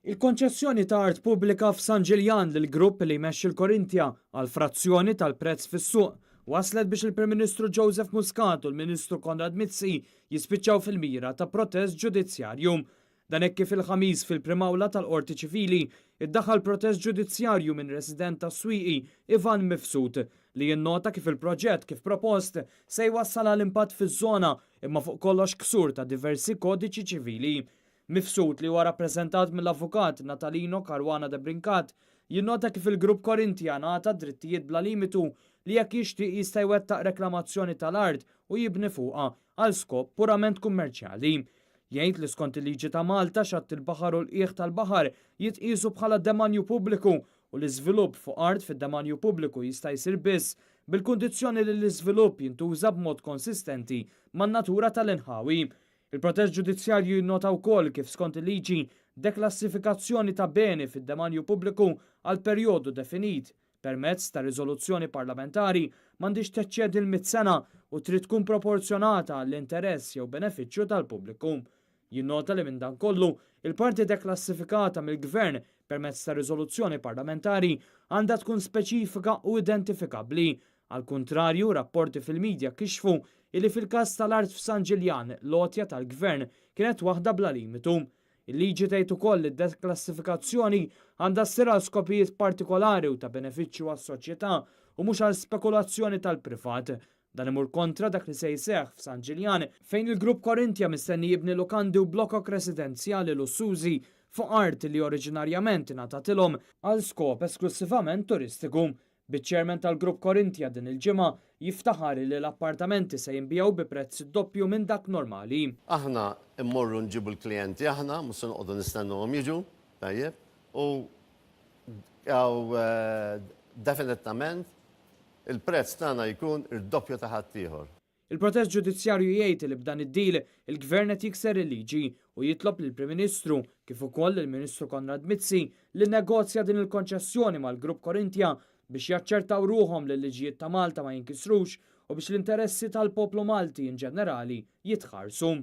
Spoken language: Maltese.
Il-konċessjoni ta' art pubblika f'San Ġiljan lill grupp li jmexxi l-Korintja għal frazzjoni tal-prezz fis-suq waslet biex il-Prim Ministru Joseph Muscat u l-Ministru Konrad Mizzi jispiċċaw fil-mira ta' protest ġudizzjarju. Dan hekk kif il-ħamis fil-primawla tal-Qorti Ċivili iddaħħal protest ġudizzjarju minn resident ta' Swieqi Ivan Mifsud li jinnota kif il-proġett kif propost se jwassal għal impatt fiż-żona imma fuq kollox ksur ta' diversi kodiċi ċivili. Mifsud li huwa rappreżentat mill-avukat Natalino Caruana de Brincat jinnota kif il-grupp Korintja ngħata drittijiet bla limitu li jekk jixtieq jista' jwettaq reklamazzjoni tal-art u jibni fuqha għal skop purament kummerċjali. Jgħid li skont il-liġi ta' Malta xatt il-baħar u l-qiegħ tal-baħar jitqisu bħala demanju pubbliku u l-iżvilupp fuq art fid-demanju pubbliku jista' jsir biss bil-kundizzjoni li l-iżvilupp jintuża b'mod konsistenti man-natura tal-inħawi. Il-protest ġudizzjarju jinnota wkoll kif skont il-liġi deklassifikazzjoni ta' beni fid-demanju pubbliku għal perjodu definit permezz ta' riżoluzzjoni parlamentari m'għandix teċċedi l-100 sena u trid tkun proporzjonata għall-interess jew benefiċċju tal-pubbliku. Jinnota li minn dan kollu il-parti deklassifikata mill-Gvern permezz ta' riżoluzzjoni parlamentari għandha tkun speċifika u identifikabbli. Al kontrarju, rapporti fil-medja kixfu illi fil-każ tal-art f'San Ġiljan l-għotja tal-Gvern kienet waħda bla limitu. Il-liġi tgħid ukoll id-deklassifikazzjoni għandha ssir għal skopijiet partikolari u ta' benefiċċju għas-soċjetà u mhux għal spekulazzjoni tal-privat. Dan imur kontra dak li se jseħħ f'San Ġiljan fejn il-grupp Korintja mistenni jibni lukandi u blokok residenzjali lussużi fuq art li oriġinarjament ingħatatilhom għal skop esklusivament turistiku. Biċ-ċermen tal-grupp Korintja din il-ġimgħa jiftaħar li l-appartamenti se jinbijaw bi prezz doppju minn dak normali. Aħna immorru nġibu l-klijenti aħna, mhux se noqogħdu nistennuhom jiġu, tajjeb, u definitament il-prezz tagħna jkun ir-doppju ta' ħaddieħor. Il-protest ġudizzjarju jgħid li b'dan id-dil il-Gvern qed jikser il-liġi u jitlob lill-Prim Ministru kif ukoll il-Ministru Konrad Mizzi li negozja din il-konċessjoni mal-grupp Korintja biex jaċċertaw ruhom li l-liġijiet ta' Malta ma jinkisrux u biex l-interessi tal-poplu Malti in ġenerali jitħarsu.